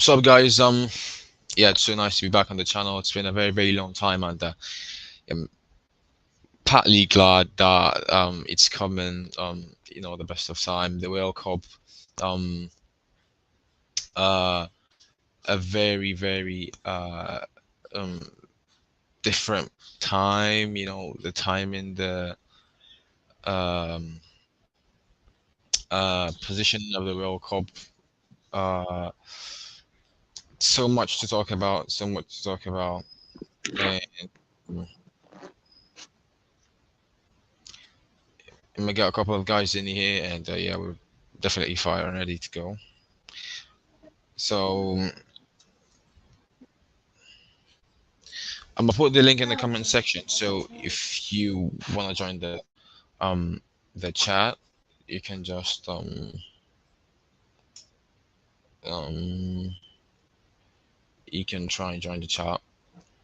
So guys, yeah, it's so nice to be back on the channel. It's been a very, very long time, and I'm partly glad that it's coming. The best of time, the World Cup, um, uh, a very, very um different time. The time in the um position of the World Cup. Uh, so much to talk about. So much to talk about, and I'm gonna get a couple of guys in here, and yeah, we're definitely fire and ready to go. So I'm gonna put the link in the comment section. So if you wanna join um the chat, you can just um you can try and join the chat.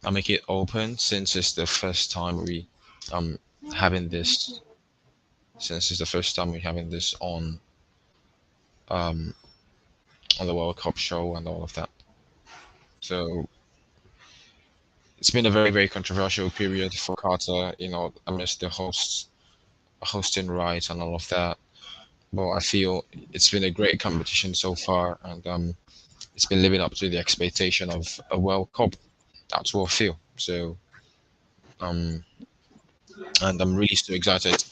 I'll make it open since it's the first time we um having this since it's the first time we're having this um on the World Cup show and all of that. So it's been a very, very controversial period for Carter, amidst the hosting rights and all of that. But I feel it's been a great competition so far, and it's been living up to the expectation of a World Cup. That's what I feel. So, um, and I'm really so excited,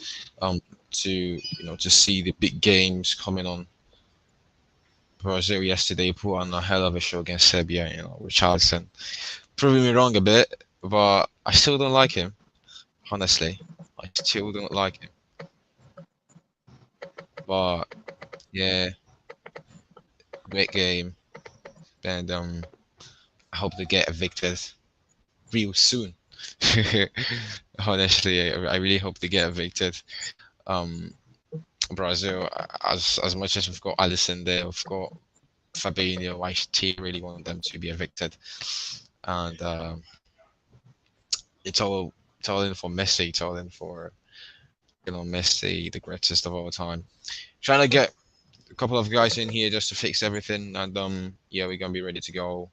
to see the big games coming on. Brazil yesterday put on a hell of a show against Serbia. Richarlison proving me wrong a bit, but I still don't like him. Honestly, I still don't like him. But yeah, great game, and I hope they get evicted real soon. Honestly, I really hope they get evicted. Um, Brazil, as much as we've got Alisson there, we've got Fabinho. I still really want them to be evicted, and it's all in for Messi. It's all in for Messi, the greatest of all time. Trying to get a couple of guys in here just to fix everything, and yeah, we're gonna be ready to go.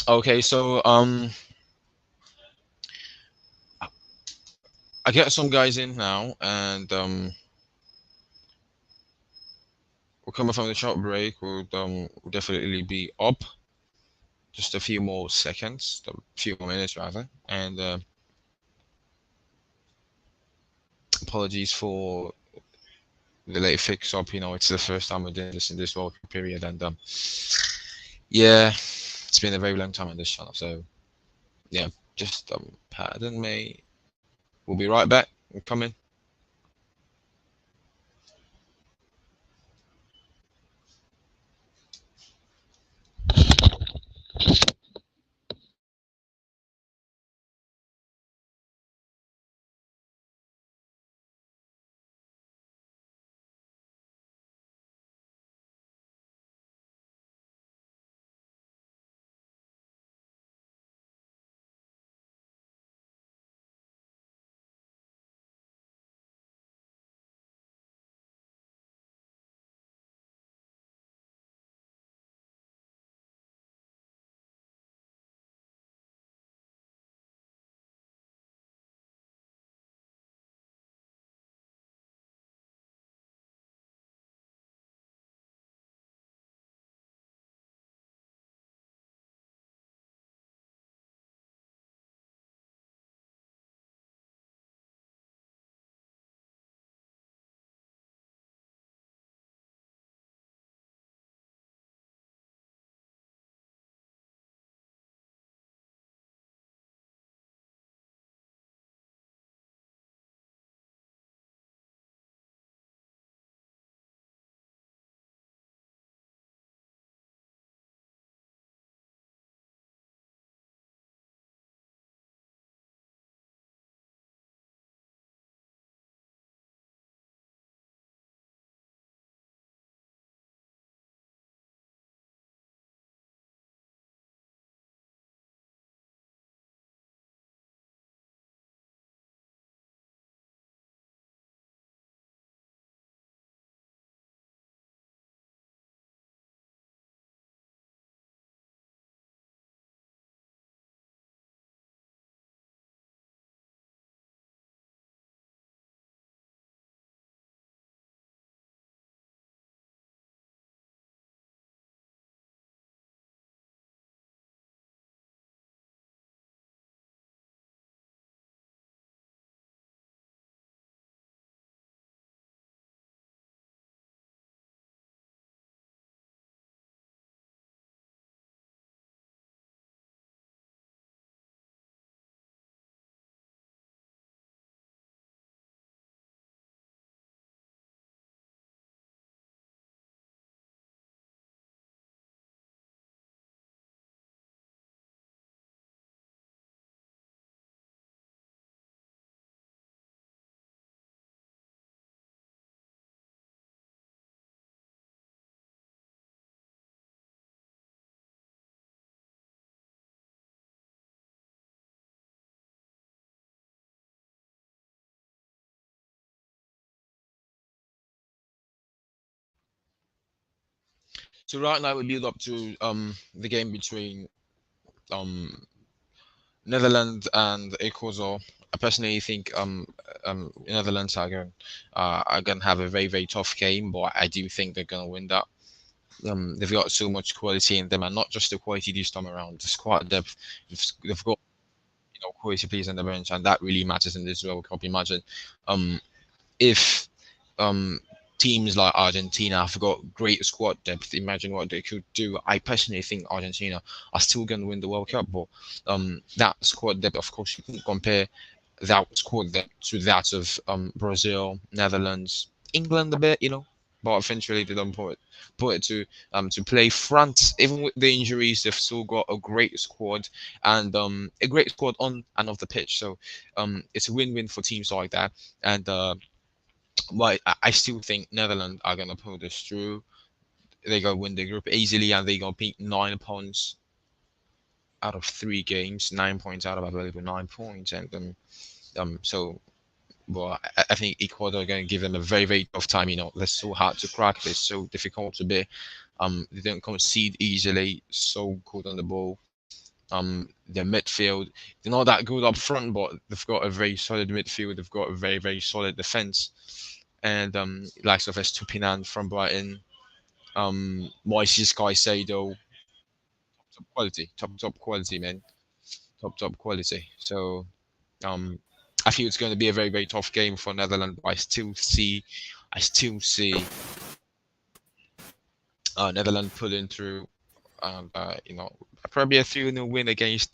Okay, so I get some guys in now, and we're coming from the short break. We'll definitely be up just a few more seconds, a few more minutes rather. And apologies for the late fix up. It's the first time we're doing this in this World Cup period, and yeah, it's been a very long time on this channel. So yeah, just pardon me. We'll be right back. We're coming. So right now we build up to the game between um Netherlands and Ecuador. I personally think Netherlands are going to have a very tough game, but I do think they're going to win that. They've got so much quality in them, and not just the quality this time around. The squad depth, they've got quality players on the bench, and that really matters in this World Cup. Imagine um if um teams like Argentina have got great squad depth. Imagine what they could do. I personally think Argentina are still going to win the World Cup, but that squad depth, of course, you can compare that squad depth to that of Brazil, Netherlands, England a bit, but eventually they don't put it to play. France, even with the injuries, they've still got a great squad and a great squad on and off the pitch. So it's a win-win for teams like that. And but I still think Netherlands are gonna pull this through. They gonna win the group easily, and they gonna pick 9 points out of 3 games, 9 points out of available 9 points, and so. But I think Ecuador are going to give them a very tough time. They're so hard to crack. They're so difficult to be. They don't concede easily. So good on the ball. Their midfield, they're not that good up front, but they've got a very solid midfield. They've got a very solid defense, and likes of Estupinan from Brighton, Moises Caicedo, top quality, top quality, man, top quality. So um, I feel it's going to be a very tough game for Netherlands. But I still see Netherlands pulling through, and probably a 3-0 win against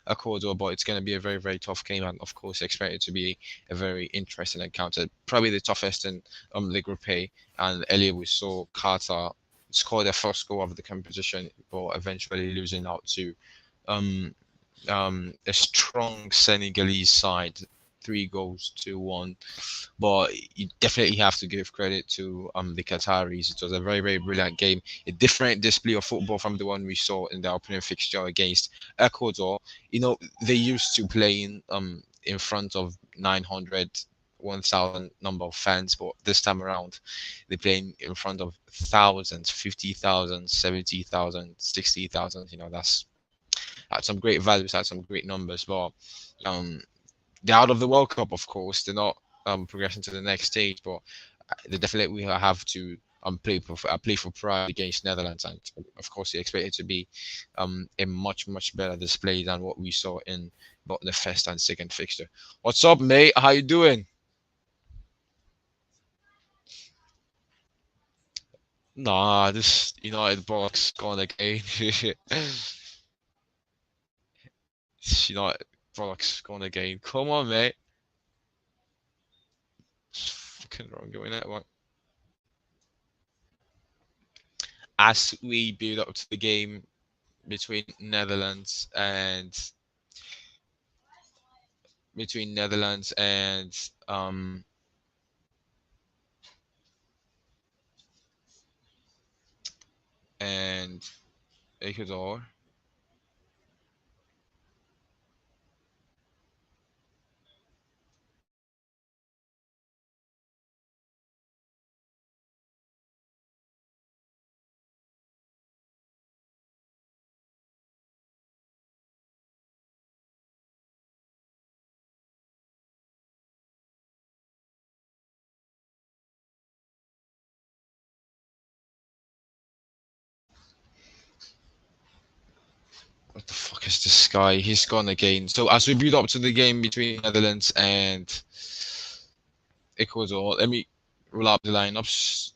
Ecuador, but it's going to be a very tough game, and of course expect it to be a very interesting encounter. Probably the toughest in the Group A. And earlier we saw Qatar score their first goal of the competition, but eventually losing out to um a strong Senegalese side, 3 goals to 1. But you definitely have to give credit to the Qataris. It was a very brilliant game, a different display of football from the one we saw in the opening fixture against Ecuador. They used to play in front of 900, 1,000 number of fans, but this time around they're playing in front of thousands, 50,000, 70,000, 60,000. That's had some great values, had some great numbers, but um, they're out of the World Cup, of course. They're not progressing to the next stage, but they definitely will have to play for pride against Netherlands, and of course, they expect it to be a much better display than what we saw in both the first and second fixture. What's up, mate? How you doing? Nah, this United box gone again. United box gone again. Come on, mate. It's fucking wrong going that one. As we build up to the game between Netherlands and between Netherlands and um and Ecuador. What the fuck is this guy? He's gone again. So as we build up to the game between Netherlands and Ecuador, let me roll up the lineups.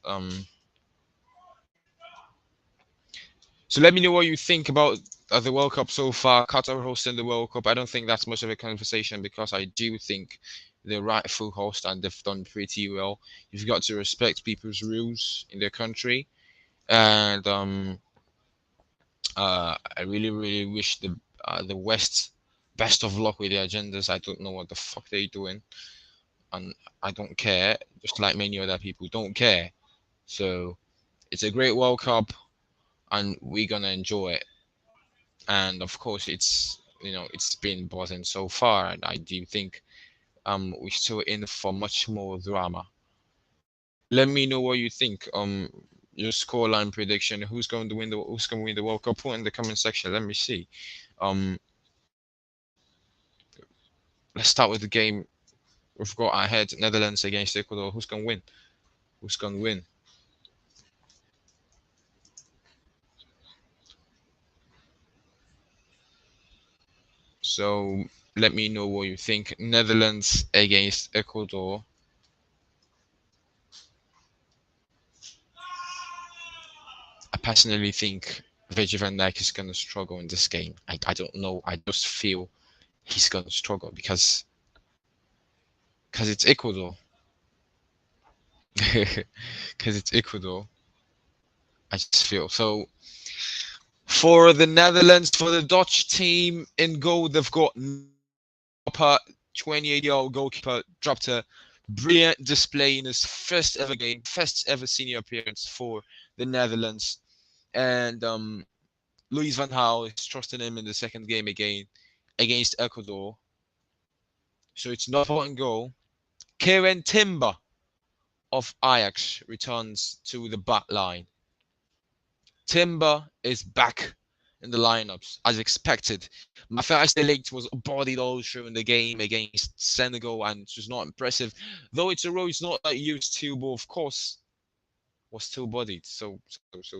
So let me know what you think about the World Cup so far. Qatar hosting the World Cup. I don't think that's much of a conversation because I do think they're rightful host and they've done pretty well. You've got to respect people's rules in their country, and I really wish the West best of luck with their agendas. I don't know what the fuck they're doing, and I don't care. Just like many other people don't care. So it's a great World Cup, and we're gonna enjoy it. And of course, it's been buzzing so far, and I do think we're still in for much more drama. Let me know what you think. your scoreline prediction. Who's going to win the World Cup? Put in the comment section. Let me see. Um, let's start with the game we've got ahead. Netherlands against Ecuador. Who's going to win? Who's going to win? So let me know what you think. Netherlands against Ecuador. I personally think Virgil van Dijk is going to struggle in this game. I don't know. I just feel he's going to struggle because it's Ecuador. Because it's Ecuador. I just feel so. For the Netherlands, for the Dutch team in goal, they've got Nopper, 28-year-old goalkeeper, dropped a brilliant display in his first ever game, first ever senior appearance for the Netherlands. And Louis van Gaal is trusting him in the second game again against Ecuador. So it's Nopper and goal. Kieran Timber of Ajax returns to the back line. Timber is back in the lineups as expected. Matthias de Ligt was bodied all through in the game against Senegal and it was not impressive. Though it's a role he's not that used to, but of course was still bodied. So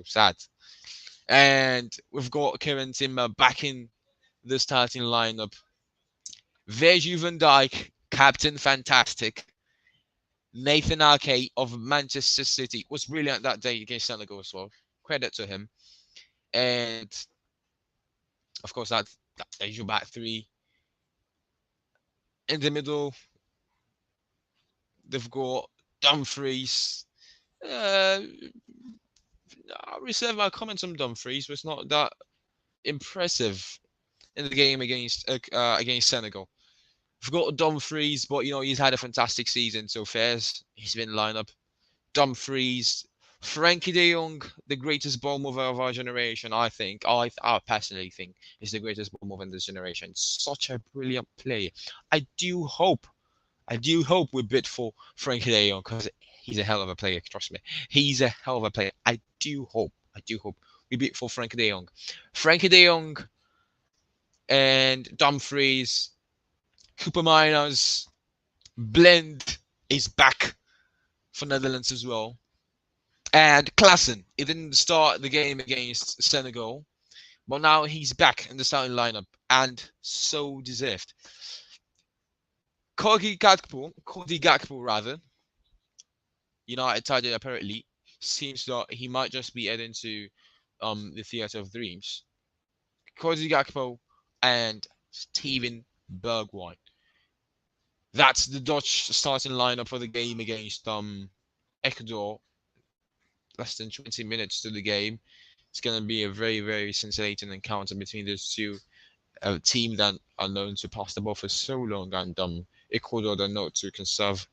sad. And we've got Kieran Timber back in the starting lineup. Virgil van Dijk, Captain Fantastic. Nathan Ake of Manchester City was brilliant that day against Senegal as well. Credit to him. And of course, that's your back three. In the middle, they've got Dumfries. I'll reserve my comments on Dumfries, but it's not that impressive in the game against Senegal. We've got Dumfries, but he's had a fantastic season so far. He's been lined up. Dumfries, Frankie De Jong, the greatest ball mover of our generation, I think. I personally think is the greatest ball mover in this generation. Such a brilliant player. I do hope we bid for Frankie De Jong because he's a hell of a player. Trust me, he's a hell of a player. I do hope we bid for Frankie De Jong. Frankie De Jong and Dumfries, Cooper Miners blend is back for Netherlands as well. And Klaassen, he didn't start the game against Senegal, but now he's back in the starting lineup and so deserved. Cody Gakpo rather, United target apparently seems that he might just be heading to the theatre of dreams. Cody Gakpo and Steven Bergwijn. That's the Dutch starting lineup for the game against Ecuador. Less than 20 minutes to the game. It's going to be a very, very scintillating encounter between those two. A team that are known to pass the ball for so long, and Ecuador are known to conserve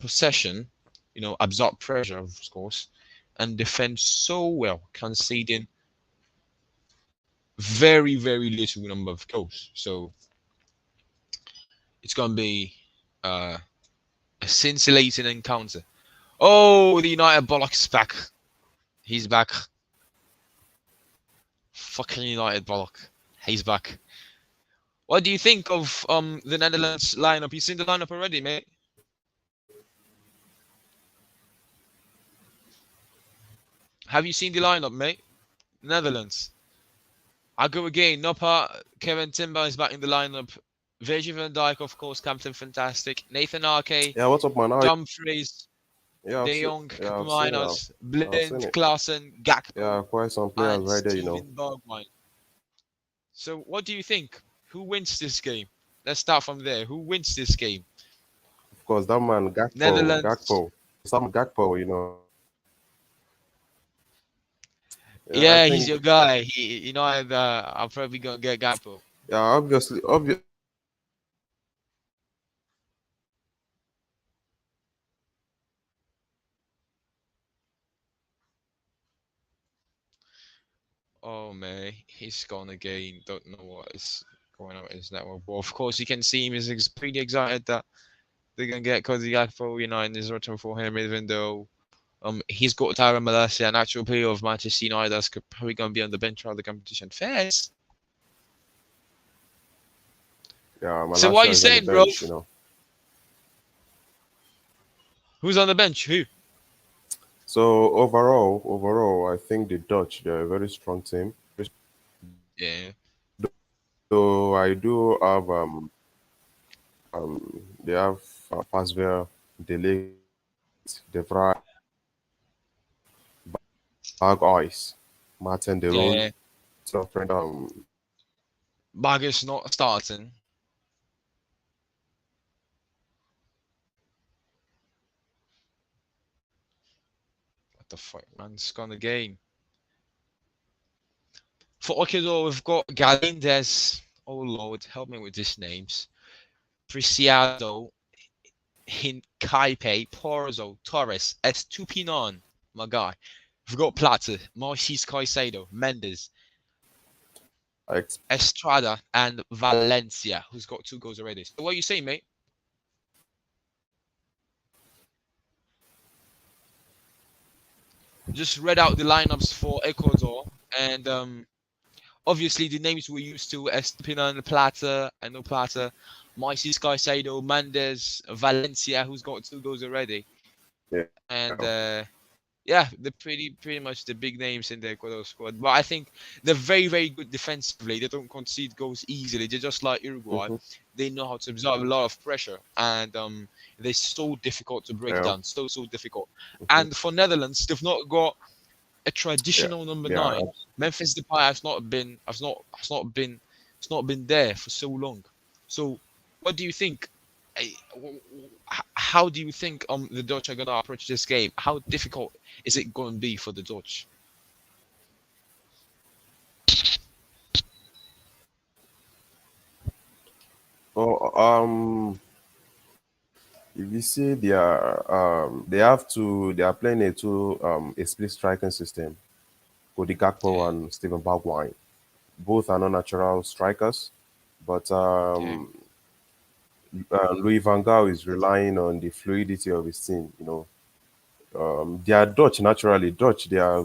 possession, absorb pressure, of course, and defend so well, conceding very, very little number of goals. So it's going to be a scintillating encounter. Oh, the United Bollock's back. He's back. Fucking United Bollock. He's back. What do you think of the Netherlands lineup? You seen the lineup already, mate? Have you seen the lineup, mate? Netherlands. I go again. Nopper, Kevin Timber is back in the lineup. Virgil van Dijk, of course, Captain Fantastic. Nathan Ake, Yeah, what's up, man? Dumfries, Yeah, De Jong, yeah, I've seen it. Miners, I've seen Blind, it. Klaassen, Gakpo, Yeah, quite some players and right there, Steven Bergwijn. So, what do you think? Who wins this game? Let's start from there. Who wins this game? Of course, that man Netherlands. Some Gakpo. Yeah, I Yeah, he's think. your guy. I'm probably gonna get Gakpo. Yeah, obviously. Oh man, he's gone again. Don't know what is going on with his network. But of course, you can see him. He's pretty excited that they're gonna get Cody Gakpo, in his return for him, even though He's got Tyron Malacia, an actual player of Manchester United that's probably going to be on the bench throughout the competition. Fairs. Yeah, So what are Malaysia you is on the saying, bro? bench, you know. Who's on the bench? Who? So overall, I think the Dutch, they're a very strong team. Yeah. So I do have they have Pasveer, Delict, De Vrij, Berghuis, Martin De Roon, Yeah. some friend Baggers not starting. What the fuck, man? It's gone the game. For Ecuador, we've got Galindez. Oh lord, help me with these names. Preciado, Hincaipe, Porzo, Torres, Estupinan, my guy. We've got Plata, Moises Caicedo, Mendes, ex Estrada, and Valencia, who's got 2 goals already. So what are you saying, mate? Just read out the lineups for Ecuador, and obviously the names we're used to: Estupinan, Plata, I know Plata, Moises Caicedo, Mendes, Valencia, who's got 2 goals already, yeah. and yeah, they're pretty much the big names in the Ecuador squad. But I think they're very very good defensively. They don't concede goals easily. They're just like Uruguay. Hmm. They know how to absorb a lot of pressure, and they're so difficult to break Yeah. down. So difficult. Hmm. And for Netherlands, they've not got a Yeah. traditional number Yeah. nine. Memphis Depay has not been there for so long. So, what do you think? eh, How do you think the Dutch are gonna approach this game? How difficult is it going to be for the Dutch? Oh, if you see they are playing a split striking system. Cody Gakpo Yeah, and Steven Bergwijn. Both are non-natural strikers, but yeah. Louis van Gaal is relying on the fluidity of his team. You know, they are Dutch naturally. Dutch, they are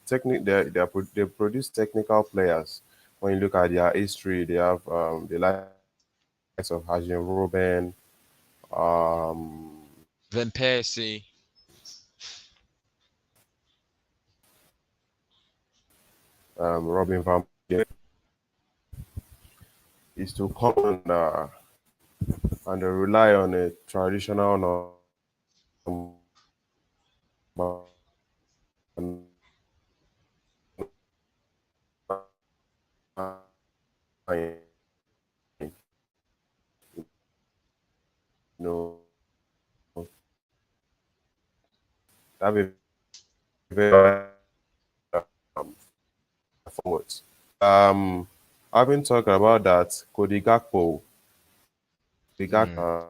they produce technical players. When you look at their history, they have the likes of Arjen Robben, um, Van Persie. Robin van is to come and rely on a traditional you know, have a very forwards. I've been talking about that. Cody Gakpo, the Mm,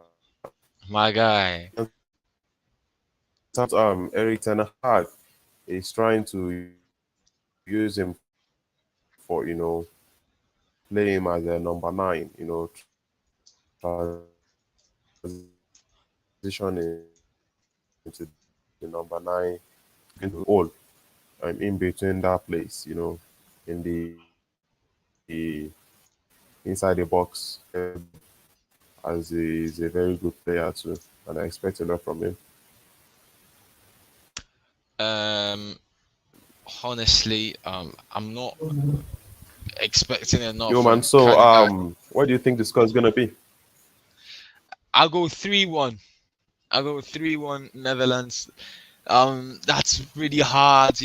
my guy. Eric Ten Hag is trying to use him for play him as a number nine. Transition into the number nine into all in between that place. In the inside the box. As he is a very good player too, and I expect a lot from him. Um, honestly, I'm not expecting enough Yo, man. from So, Canada. what do you think the score is gonna be? I'll go 3-1. I'll go 3-1 Netherlands. That's really hard,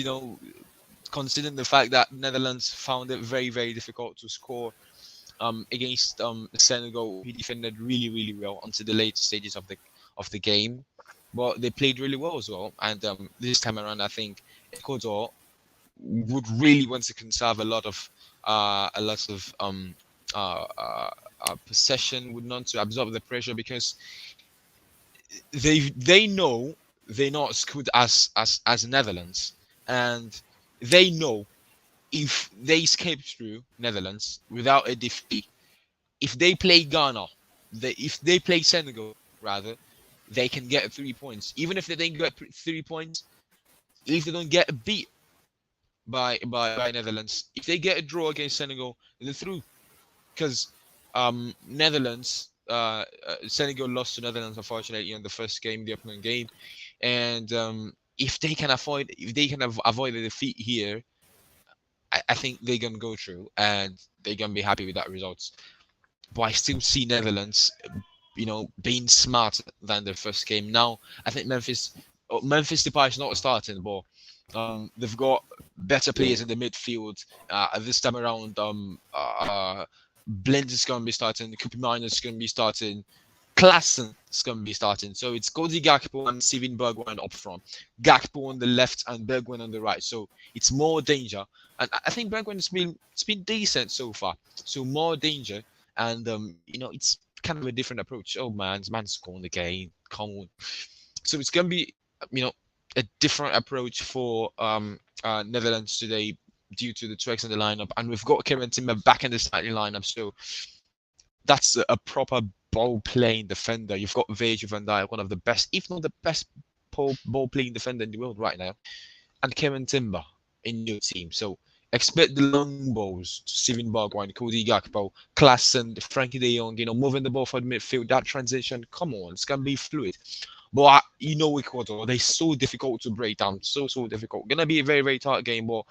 considering the fact that Netherlands found it very, very difficult to score against Senegal. He defended really, really well until the later stages of the game, but they played really well as well. And this time around, I think Ecuador would really want to conserve a lot of uh, uh, possession, would want to absorb the pressure because they know they're not as good as Netherlands, and they know if they escape through Netherlands without a defeat, if they play Ghana, if they play Senegal rather, they can get 3 points. Even if they didn't get 3 points, if they don't get beat by Netherlands, if they get a draw against Senegal, they're through. Because Netherlands, Senegal lost to Netherlands unfortunately in the first game, the opening game, and if they can avoid the defeat here, I think they're gonna go through and they're gonna be happy with that results. But I still see Netherlands, being smarter than their first game. Now I think Memphis Depay is not starting, but they've got better players in the midfield. This time around, Blend is going to be starting. Kupi Miner is going to be starting. Klassen is going to be starting. So it's Cody Gakpo and Steven Bergwijn up front. Gakpo on the left and Bergwijn on the right. So it's more danger. And I think Bergwijn it's been decent so far. So more danger. And it's kind of a different approach. Oh man's scoring the game. Come on. So it's going to be a different approach for Netherlands today due to the tracks in the lineup, and we've got Kieran Timber back in the starting lineup. So that's a proper ball playing defender. You've got Virgil van Dijk, one of the best, if not the best, ball playing defender in the world right now, and Kieran Timber in your team. So expect the long balls to Steven Bergwijn, Cody Gakpo, Klassen, Frankie De Jong, moving the ball for the midfield. That transition, come on, it's gonna be fluid. But Ecuador, they're so difficult to break down. So difficult. Gonna be a very, very tight game, but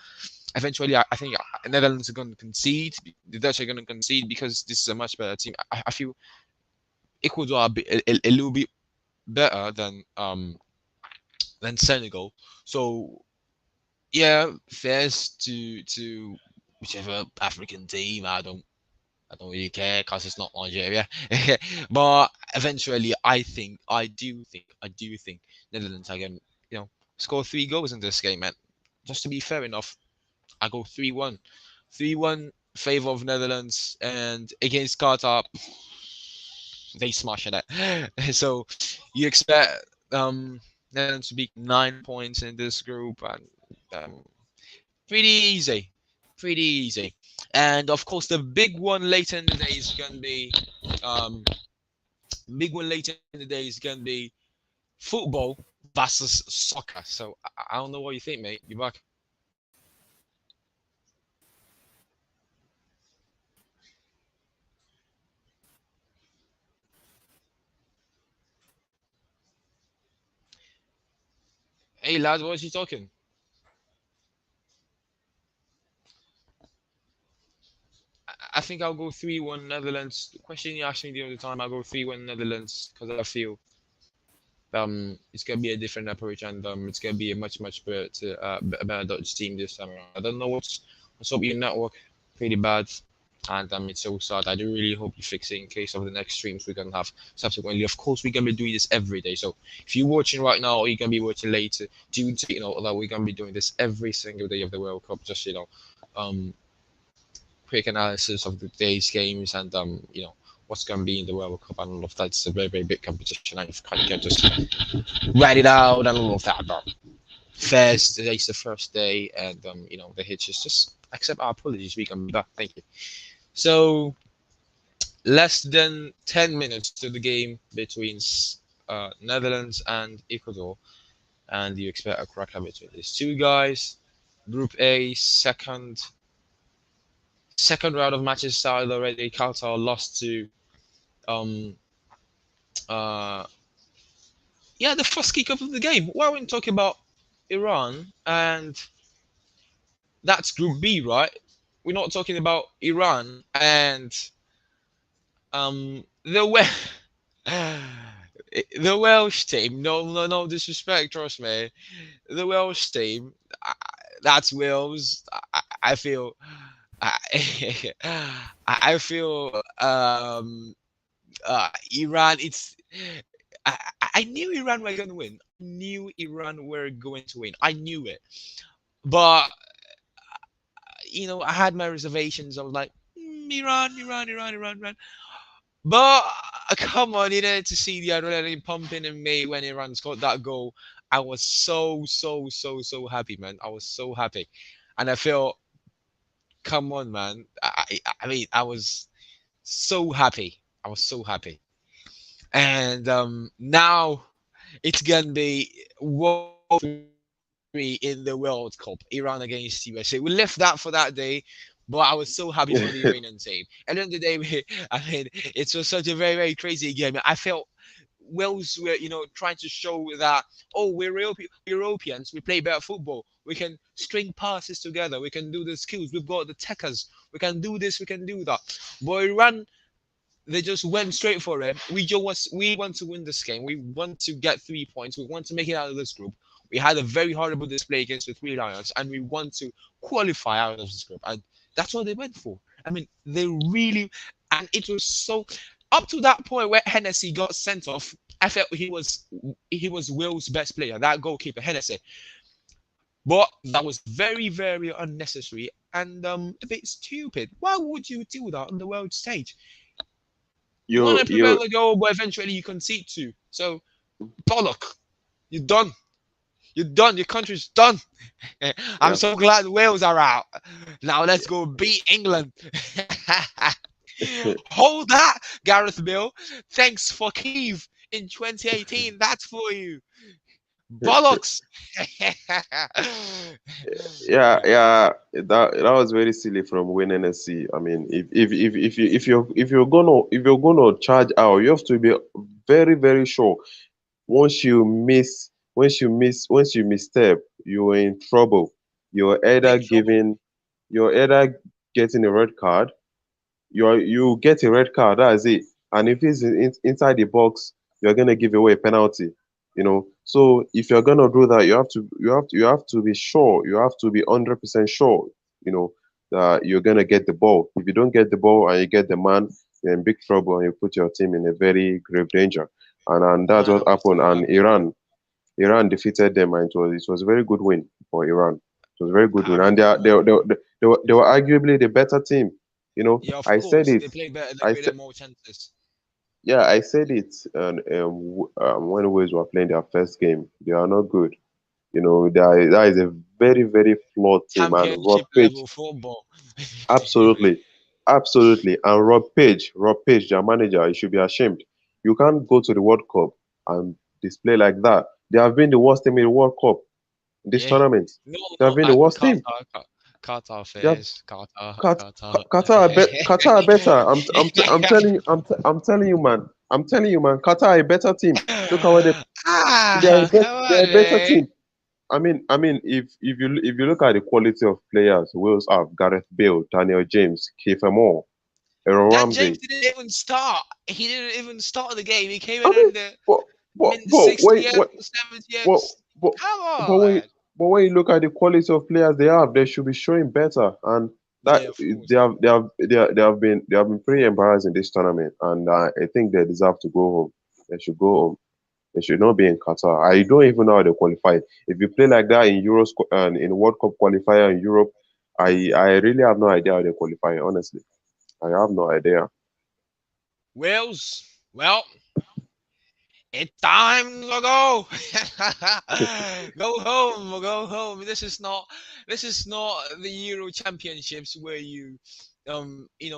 eventually I think Netherlands are gonna concede. The Dutch are gonna concede because this is a much better team. I feel Ecuador are a little bit better than Senegal. So yeah, fairs to whichever African team. I don't really care because it's not Nigeria. But eventually, I do think Netherlands are going to, score 3 goals in this game, man. Just to be fair enough, I go 3-1. 3-1 favor of Netherlands, and against Qatar, they smashing it. So you expect Netherlands to be 9 points in this group, and pretty easy, pretty easy. And of course, the big one later in the day is gonna be football versus soccer. So I don't know what you think, mate. You back? Hey lad, what was you talking? I think I'll go 3-1 Netherlands. The question you asked me the other time, I'll go 3-1 Netherlands because I feel it's gonna be a different approach, and it's gonna be a much better a better Dutch team this time around. I don't know what's up with your network, pretty bad, and it's so sad. I do really hope you fix it in case of the next streams we're gonna have subsequently. Of course, we're gonna be doing this every day. So if you're watching right now or you're gonna be watching later, do that we're gonna be doing this every single day of the World Cup. Just um quick analysis of the day's games and what's going to be in the World Cup and all of that. It's a very big competition, and you can't just write it out and all of that. But first, today's the first day, and the hitch is just accept our apologies. We can be back. Thank you. So less than 10 minutes to the game between Netherlands and Ecuador, and you expect a cracker between these two guys. Group A, second round of matches started already. Qatar lost to um uh the first kick off of the game. Why are we talking about Iran? And that's Group B, right? We're not talking about Iran and the the Welsh team. No disrespect, trust me. The Welsh team. That's Wales. I feel. I, I feel Iran. I, I knew Iran were going to win. I knew Iran were going to win. I knew it. But I had my reservations. I was like, Iran. But come on, to see the adrenaline pumping in me when Iran scored that goal. I was so happy, man. I was so happy, and I felt, come on, man. I mean, I was so happy. I was so happy. And now it's gonna be World 3 in the World Cup, Iran against USA. We left that for that day, but I was so happy for the Iranian team. At the end of the day, it was such a very, very crazy game. I felt Wales were, trying to show that, oh, we're Europeans, we play better football. We can string passes together. We can do the skills. We've got the techers. We can do this. We can do that. But Iran, they just went straight for it. We want to win this game. We want to get 3 points. We want to make it out of this group. We had a very horrible display against the Three Lions, and we want to qualify out of this group. And that's what they went for. I mean, they really, and it was so up to that point where Hennessy got sent off. I felt he was Will's best player, that goalkeeper Hennessy. But that was very, very unnecessary and a bit stupid. Why would you do that on the world stage? You want You to prevent you the goal, but eventually you concede to. So, bollock, you're done. You're done. Your country's done. I'm yeah. so glad Wales are out. Now let's go beat England. Hold that, Gareth Bale. Thanks for Kiev in 2018. That's for you. Bollocks. Yeah, yeah, that was very silly from Win NSC. I mean, if you're gonna charge out, you have to be very very sure. Once you misstep, you're in trouble. You're either Big trouble. giving, you're either getting a red card, you get a red card. That's it. And if it's inside the box, you're gonna give away a penalty. So if you're gonna do that, you have to be sure. You have to be 100% sure. You know that you're gonna get the ball. If you don't get the ball and you get the man, you're in big trouble and you put your team in a very grave danger. And that's Man, what I was happened. so And happy. Iran defeated them, and it was a very good win for Iran. It was a very good I win, and really they were arguably the better team. Yeah, of I said course. it. They play better. They I create said, more chances. yeah, I said it. And when Wales were playing their first game, they are not good. That is a very very flawed team, and Rob Championship Page, level football. absolutely, absolutely, and Rob Page, their manager, he should be ashamed. You can't go to the World Cup and display like that. They have been the worst team in the World Cup in this Yeah. tournament. No, They have no. been the And worst team. Qatar They have fans. Qatar. Kat, Qatar. Qatar are better. I'm telling you, I'm telling you, man. I'm telling you, man. Qatar are a better team. Look at what Come they're on, a better man. team. I mean, if you look at the quality of players, Wales have Gareth Bale, Daniel James, Kiefer Moore, Aaron Dan James Ramsey. didn't even start. He didn't even start the game. He came I in mean, on the but but min but wait, 60th, what 70th. what but Come but when you, on. but when you look at the quality of players they have, they should be showing better. And that Yeah, of course. they have been pretty embarrassed in this tournament, and I think they deserve to go home. They should go home. They should not be in Qatar. I don't even know how they qualify. If you play like that in Euros and in World Cup qualifier in Europe, I really have no idea how they qualify. Honestly, I have no idea. Wales. Well, it's time to go. Go home. Go home. This is not the Euro Championships where you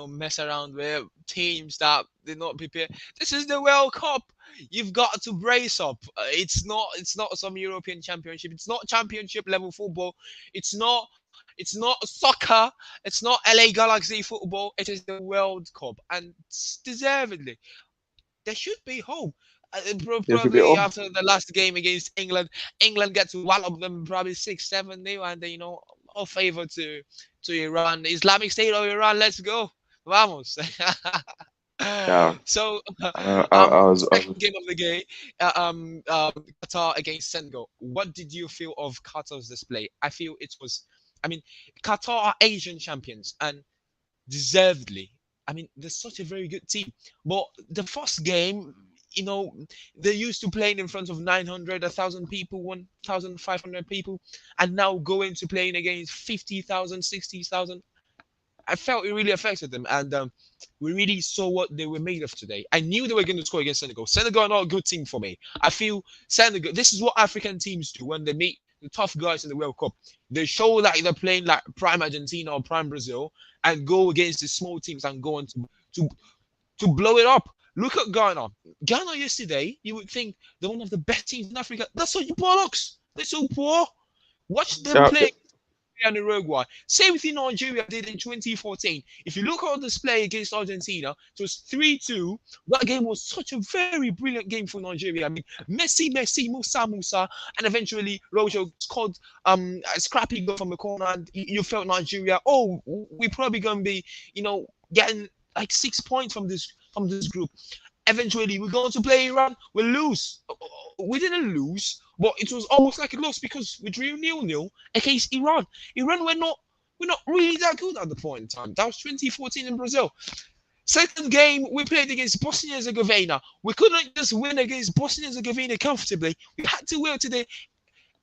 mess around with teams that did not prepare. This is the World Cup. You've got to brace up. It's not some European Championship. It's not championship level football. It's not soccer. It's not LA Galaxy football. It is the World Cup, and deservedly they should be home. They should be Probably off. after the last game against England, England get to wallop them probably 6-7 nil, and they all favor to Iran, Islamic State of Iran. Let's go, vamos. Yeah. So, I second was game of the game, Qatar against Senegal. What did you feel of Qatar's display? I feel it was. I mean, Qatar are Asian champions, and deservedly. I mean, they're such a very good team. But the first game, you know, they're used to playing in front of 900, 1,000 people, 1,500 people, and now going to playing against 50,000, 60,000. I felt it really affected them, and we really saw what they were made of today. I knew they were going to score against Senegal. Senegal are not a good team for me. I feel Senegal. This is what African teams do when they meet the tough guys in the World Cup. They show like they're playing like prime Argentina or prime Brazil, and go against the small teams and go on to to blow it up. Look at Ghana. Ghana yesterday, you would think they're one of the best teams in Africa. That's so bollocks. They're so poor. Watch them Yeah, play and Uruguay. Same thing Nigeria did in 2014. If you look at the display against Argentina, it was 3-2. That game was such a very brilliant game for Nigeria. I mean, Messi, Musa, and eventually Rojo scored a scrappy goal from the corner, and you felt Nigeria. Oh, we're probably gonna be, getting like 6 points from this group. Eventually, we're going to play Iran. We lose. We didn't lose, but it was almost like a loss because we drew 0-0 against Iran. Iran we're not really that good at the point in time. That was 2014 in Brazil. Second game, we played against Bosnia and Herzegovina. We couldn't just win against Bosnia and Herzegovina comfortably. We had to wait to the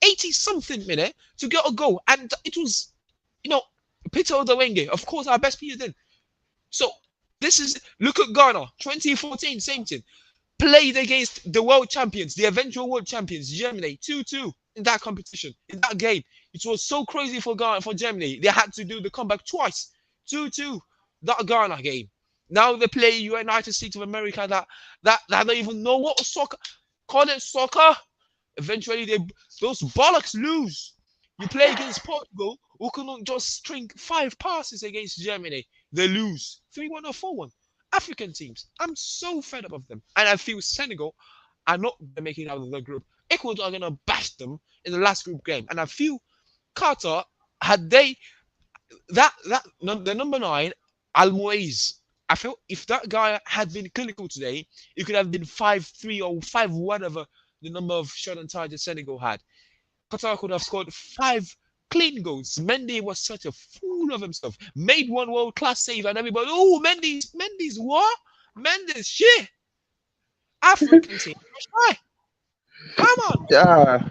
80-something minute to get a goal, and it was, Peter Odawenge, of course, our best player then. So look at Ghana, 2014, same thing. Played against the world champions, the eventual world champions, Germany, 2-2 in that competition, in that game. It was so crazy for Ghana, for Germany. They had to do the comeback twice, 2-2, that Ghana game. Now they play United States of America that don't even know what soccer. Call it soccer. Eventually, those bollocks lose. You play against Portugal, who couldn't just string 5 passes against Germany. They lose 3-1 or 4-1. African teams. I'm so fed up of them. And I feel Senegal are not making it out of the group. Ecuador are going to bash them in the last group game. And I feel Qatar, had they, the number 9, Almoez, I felt if that guy had been clinical today, it could have been 5-3 or 5 whatever the number of shot on target Senegal had. Qatar could have scored 5 clean goals. Mendy was such a fool of himself. Made one world-class save and everybody, oh, Mendy's what? Mendy's shit. African team. Why? Come on. yeah.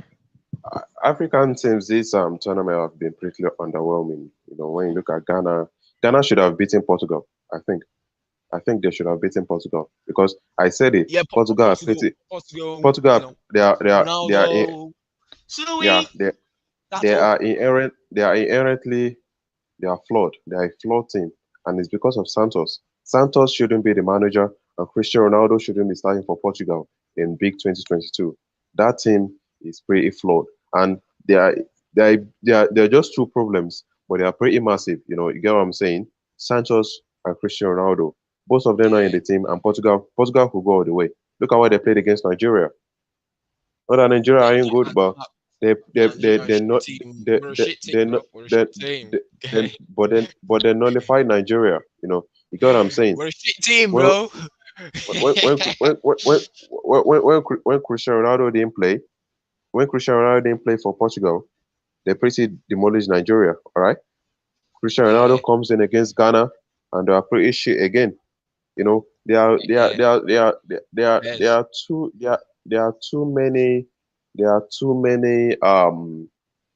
African teams this tournament have been pretty underwhelming. When you look at Ghana should have beaten Portugal. I think they should have beaten Portugal because I said it. Yeah, Portugal are pretty. Portugal, they are Ronaldo, yeah, Sui, they that's all. are inherently they are flawed. They are a flawed team, and it's because of Santos. Santos shouldn't be the manager, and Cristiano Ronaldo shouldn't be starting for Portugal in big 2022. That team is pretty flawed, and they are just two problems, but they are pretty massive. You get what I'm saying? Santos and Cristiano Ronaldo, both of them are in Yeah. the team, and Portugal could go all the way. Look at what they played against Nigeria. Not that Nigeria Yeah, ain't good, but Nigeria they're shit not team. they We're a they shit team, they're not bro. We're a they shit team. then but they nullified Nigeria. You get what I'm saying? We're a shit team, When bro. when when when Cristiano Ronaldo didn't play, when Cristiano Ronaldo didn't play for Portugal, they pretty demolished Nigeria. All right, Cristiano Yeah, Ronaldo comes in against Ghana, and they are pretty shit again. yeah. There Yes. are too many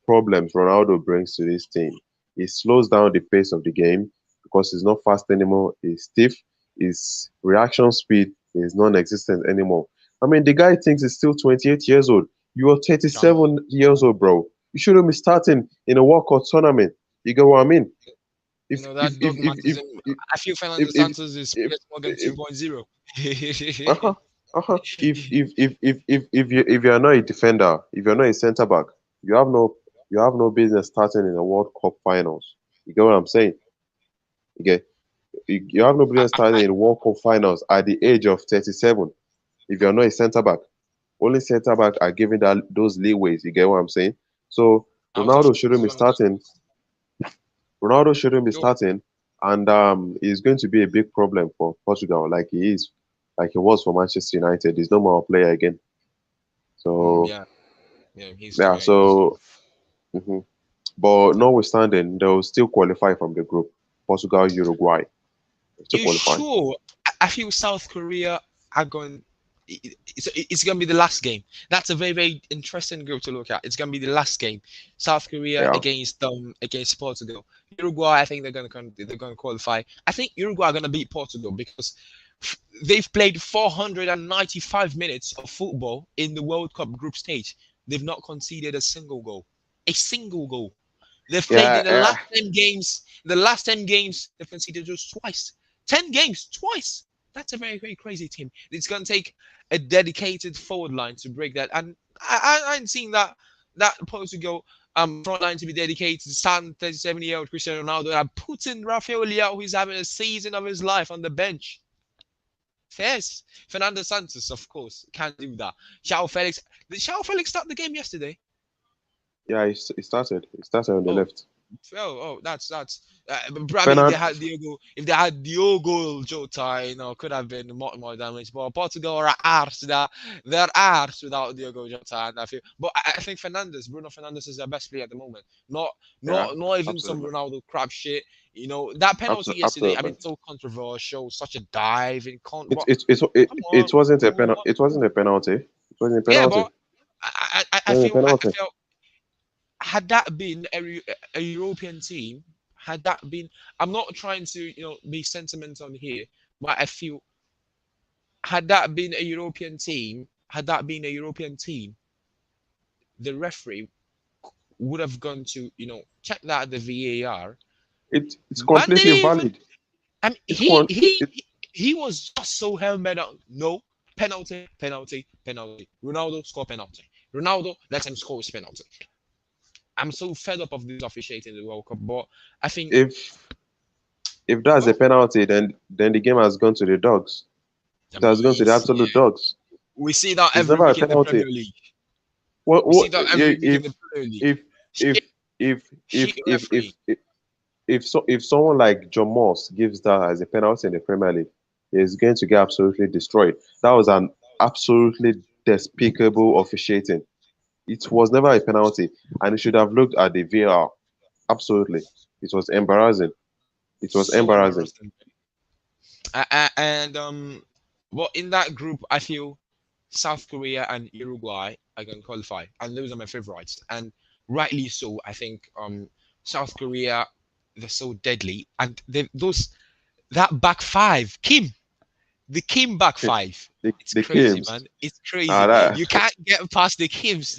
problems Ronaldo brings to this team. He slows down the pace of the game because he's not fast anymore. He's stiff. His reaction speed is non-existent anymore. I mean, the guy thinks he's still 28 years old. You are Um, 37 years old, bro. You shouldn't be starting in a World Cup tournament. You get what I mean? If if that if if if dogmatism. if I feel if Fernando if, Santos is if, Piers Morgan if 2.0. uh-huh, uh-huh. If you're not a defender, if you're not a centre back, you have no you have no business starting in the World Cup finals. You get what I'm saying? You get you have no business starting in the World Cup finals at the age of 37. If you're not a centre back, only centre back are given those leeways. You get what I'm saying? So Out of Ronaldo shouldn't be starting. Ronaldo shouldn't be yo, starting, and he's going to be a big problem for Portugal, like he was for Manchester United. He's no more a player again. So yeah, yeah. He's yeah, going. He's going. so mhm. But notwithstanding, they'll still qualify from the group. Portugal, Uruguay, they'll still You qualify. sure? I feel South Korea are going. It's going to be the last game. That's a very very interesting group to look at. It's going to be the last game. South Korea Yeah, against Portugal. Uruguay, I think they're going to qualify. I think Uruguay are going to beat Portugal because they've played 495 minutes of football in the World Cup group stage. They've not conceded a single goal. A single goal. They've played yeah, in the yeah. last 10 games. The last 10 games, they've conceded just twice. 10 games, twice. That's a very, very crazy team. It's gonna take a dedicated forward line to break that. And I ain't seen that Portugal front line to be dedicated to stand 37-year-old Cristiano Ronaldo and putting Rafael Leao, who's having a season of his life, on the bench. Yes, Fernando Santos, of course, can do that. Xiao Felix, did Xiao Felix start the game yesterday? Yeah, he started. He started on the Oh, left. that's. But I mean, Fernand, If they had Diogo Jota, could have been more damage. But Portugal are arse that they're arse without Diogo Jota, and I feel. But I think Bruno Fernandes is their best player at the moment. Not, yeah, not even some absolutely, Ronaldo crap shit. That penalty yesterday. I absolutely. mean, so controversial, such a dive in It but it it it, come on, it wasn't a what? penalty. It wasn't a penalty. It wasn't a Yeah, penalty. but It I wasn't a feel I penalty. felt had that been a European team, had that been, I'm not trying to be sentimental here, but I feel had that been a European team, the referee would have gone to check that at the VAR. It's Man completely didn't even. valid. I mean, It's con it, he was just so hell-bent on no penalty, penalty, penalty. Ronaldo score penalty. Ronaldo let him score his penalty. I'm so fed up of this officiating the World Cup, but I think if that's a well, penalty, then the game has gone to the dogs. I It has gone to mean, the absolute dogs. we see that It's every never a week in the penalty. Premier League. We see What that every week in the Premier League. if if Shit, if shit if referee. if someone like John Moss gives that as a penalty in the Premier League, he's going to get absolutely destroyed. That was an absolutely despicable officiating. It was never a penalty, and he should have looked at the VAR. Absolutely, it was embarrassing. It was So embarrassing. embarrassing. And well, in that group, I feel South Korea and Uruguay are going to qualify, and those are my favorites, and rightly so. I think South Korea, they're so deadly, and those that back five, the Kim back five. It's The crazy, Kims. man. It's Ah, crazy. You that. can't get past the Kims.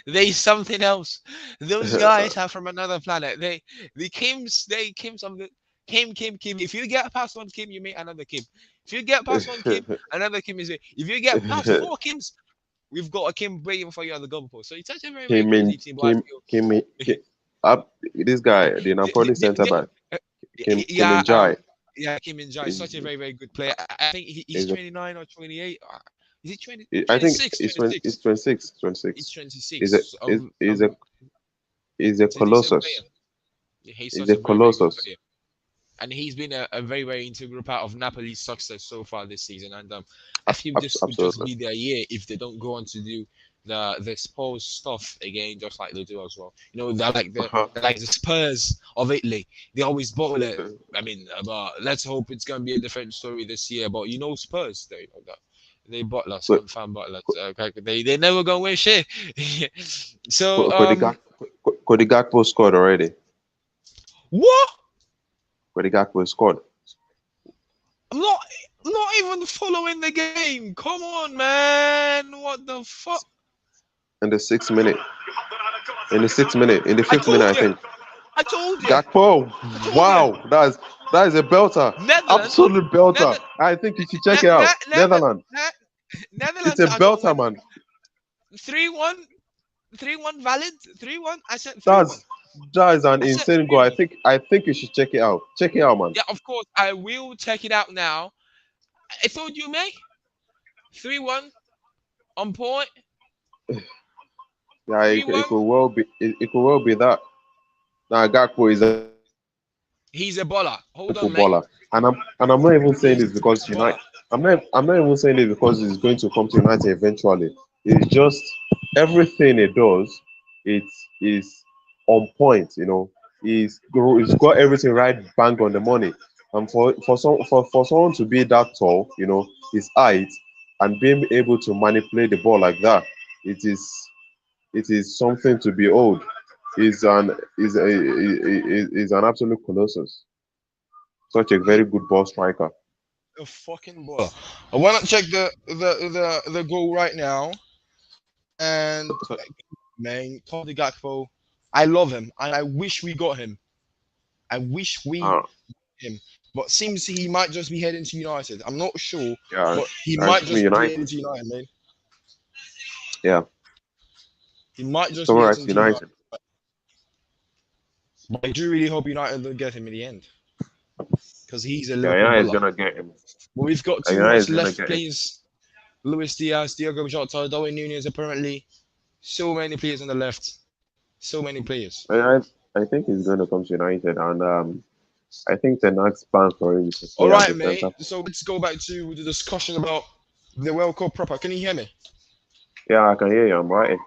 They something else. Those guys are from another planet. The Kims, they Kims of the Kim. If you get past one Kim, you meet another Kim. If you get past one Kim, another Kim is there. If you get past four Kims, we've got a Kim waiting for you at the goalpost. So it's actually a very, very Kim crazy in team. But I Kim Kim, Kim up this guy, the Napoli centre back, feel, Kim yeah, In Jai Kim Min Jae is is such a very, very good player. I think he's is a 29 or 28. Is he 20, I think 26? it's 26. 26, He's 26. Is a 26. is a is a It's a decent player. colossus. He's Is such a a very, very good colossus. player. And he's been a very, very integral part of Napoli's success so far this season. And I feel this could just Absolutely. be their year if they don't go on to do the Spurs stuff again, just like they do as well. Uh-huh. they're like the Spurs of Italy. They always bottle it. I mean, but let's hope it's gonna be a different story this year. But Spurs, that they bottle us, But confirmed bottle us. They never gonna win shit. So Cody Cody Gakpo scored already. what? Cody Gakpo scored I'm not even following the game. Come on, man. What the fuck? in the 6 minute. In the 6 minute. In the I fifth minute, told I you. think. I told you. Gakpo. I told you. Wow, that is a belter. Netherlands. Absolute belter. Nether, I think you should ne, check it ne, out. Nether, Netherlands. It's Netherlands a are gonna belter, win man. 3-1. 3-1 valid. 3-1. I said 3-1. That's that is an I said insane goal. 3-1. I think you should check it out. Check it out, man. Yeah, of course. I will check it out now. I told you, mate. 3-1 on point. Yeah, it 3-1. could well be it could well be that. Now Gakpo is a He's a baller. Hold on, mate. footballer, and I'm not even saying He's this because a baller. United. I'm not even saying it because he's going to come to United eventually. It's just everything he does, it is on point. He's got everything right, bang on the money. And for someone to be that tall, his height and being able to manipulate the ball like that, it is it is something to behold. Is an absolute colossus. Such a very good ball striker. A fucking baller. I want to check the goal right now. And So, man, Cody Gakpo, I love him, and I wish we got him. I wish we uh, him. but seems he might just be heading to United. I'm not sure, Yeah, but he and might it's me just be heading United. to United, man. Yeah, He might it's just be towards heading to United. United. But I do really hope United don't get him in the end because he's a Yeah, Liverpool United is baller. gonna get him. But we've got too United much is gonna left get him. players. Luis Diaz, Diogo Jota, Darwin Nunez, apparently. So many players on the left. So many players. I I think he's gonna come to United, and I think the next plan for him is to All stay as right, a mate. centre. So let's go back to the discussion about the World Cup proper. Can you hear me? Yeah, I can hear you. I'm right.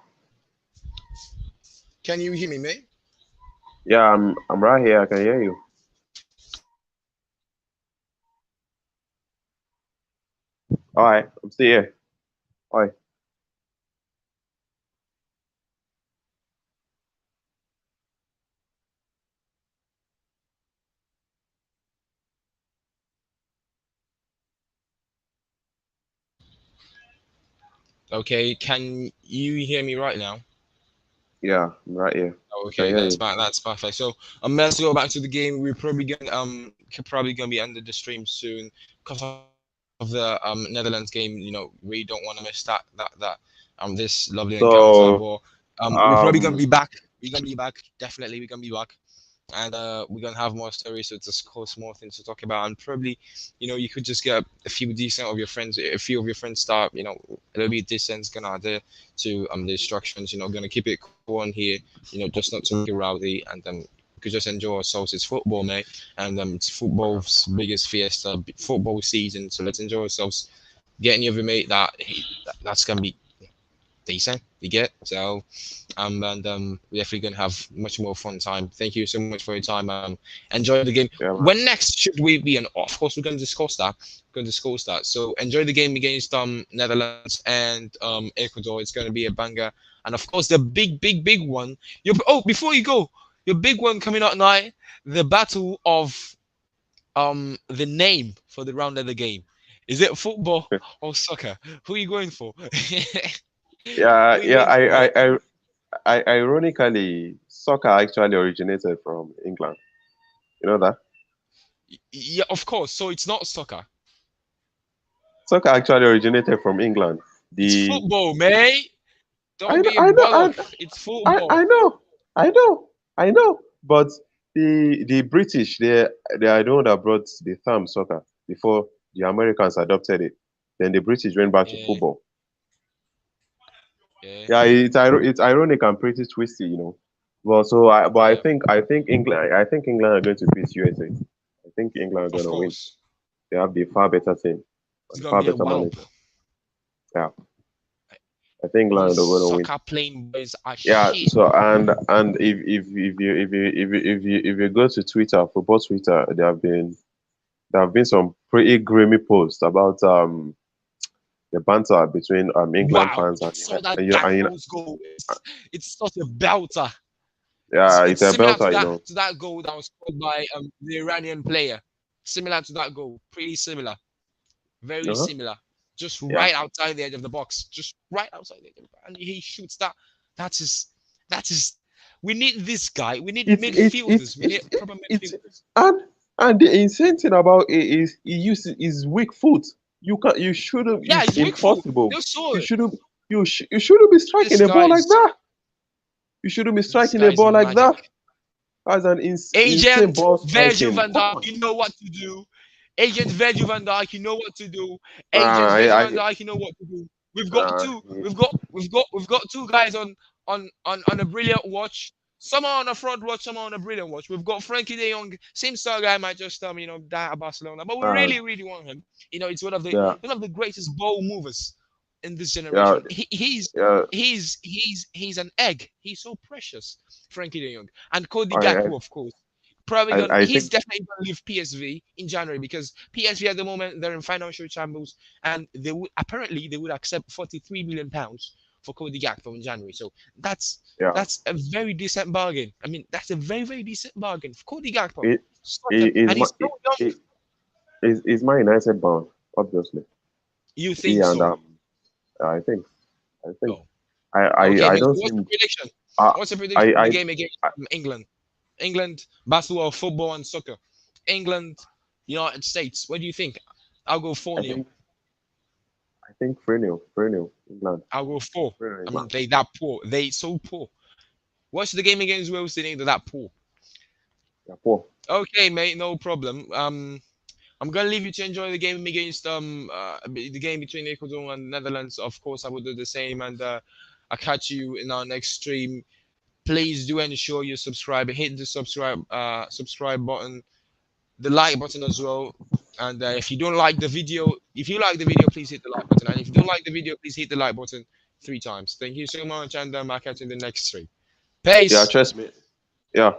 Can you hear me, mate? Yeah, I'm right here. I can hear you. All right, I'm still here. All right. Okay. Can you hear me right now? Yeah, I'm right here. I can Okay, hear that's you. fine. That's perfect. So, let's go back to the game. We're probably going probably gonna be under the stream soon because of the Netherlands game. We don't want to miss that this lovely encounter. But So, we're probably gonna um, be back. We're gonna be back. Definitely, we're gonna be back. And we're gonna have more stories to discuss, more things to talk about, and probably, you could just get a few decent of your friends, a few of your friends start, a little bit decent, gonna adhere to the instructions, gonna keep it cool on here, just not to make it rowdy, and we could just enjoy ourselves. It's football, mate, and it's football's biggest fiesta, football season. So let's enjoy ourselves. Get any of your mate that's gonna be decent. You get so. And we're definitely gonna have much more fun time. Thank you so much for your time. Enjoy the game. yeah, man. When next should we be? And of course, we're gonna discuss that. We're gonna discuss that. So enjoy the game against Netherlands and Ecuador. It's gonna be a banger. And of course, the big one. Before you go, your big one coming up tonight. The battle of the name for the round of the game. Is it football or soccer? Who are you going for? Yeah, Who are you yeah. going for, mate? Ironically, soccer actually originated from England. You know that? Yeah, of course. So it's not soccer. Soccer actually originated from England. It's The football, mate. I Don't know, be a I know, bollock. It's football. I know, I know, I know. But the British, they are the one that brought the term soccer before the Americans adopted it. Then the British went back to Yeah, football. yeah. Yeah, it's ironic and pretty twisty, you know. Well, but Yeah, I think England are going to beat USA. I think England are of going to win. course. They have the far better team It's and gonna far be a better wallop. manager. Yeah, I think England These are going to win. soccer playing boys are Yeah. shit. So and if you go to Twitter, football Twitter, there have been some pretty grimy posts about the banter between England Wow, fans I and saw that and Gakpo's goal. It's such a belter. yeah, It's it's a similar to belter, you that know. goal that was scored by the Iranian player. Similar to that goal. Pretty similar. Very Uh-huh. similar. Just Yeah. right outside the edge of the box. Just right outside the edge of the box. And he shoots that. That is that is we need this guy. We need midfielders. We need proper it's midfielders. and and the insane thing about it is he uses his weak foot. You shouldn't. Yeah, It's he's weak foot. impossible. You saw You it. shouldn't. You shouldn't be This striking a ball guy like is that. You shouldn't be this striking guy a is ball like magic. that. That's an insane Agent ball Virgil striking. van Come Dijk, on. you know what to do. Agent Virgil van Dijk, you know what to do. Agent Uh, Virgil I, van I, Dijk, you know what to do. We've got uh, two. We've got two guys on a brilliant watch. Some are on a front watch, some are on a brilliant watch. We've got Frankie De Jong, same star guy might just die at Barcelona, but we uh, really want him. It's yeah, one of the greatest ball movers in this yeah, generation. yeah. He's an egg. He's so precious, Frankie De Jong, and Cody I, Gakpo, of course. Probably I, gonna. I He's think, definitely gonna leave PSV in January because PSV at the moment they're in financial shambles, and they would accept 43 million pounds for Cody Gakpo in January. So that's yeah. that's a very decent bargain. I mean, that's a very decent bargain for Cody Gakpo. It, it is And my, he's so young. is my United bound, obviously. You He think and so? I think, I think, Oh, okay. I Then so don't what's the think, prediction? I, What's the prediction for the I, game against England? England, basketball, football, and soccer. England United States. What do you think? I'll go 4 I nil. think I think 3-0, 3-0 England. I'll go 4. 3-0 I mean, England. they that poor. They so poor. Watch the game against Wales today. They're that poor. Yeah, 4. Okay, mate, no problem. I'm gonna leave you to enjoy the game against the game between Ecuador and Netherlands. Of course, I will do the same, and I'll catch you in our next stream. Please do ensure you subscribe. Hit the subscribe button, the like button as well. And if you don't like the video, if you like the video, please hit the like button. And if you don't like the video, please hit the like button 3 times. Thank you so much, and I'll catch you in the next stream. Yeah, Peace. trust me. Yeah.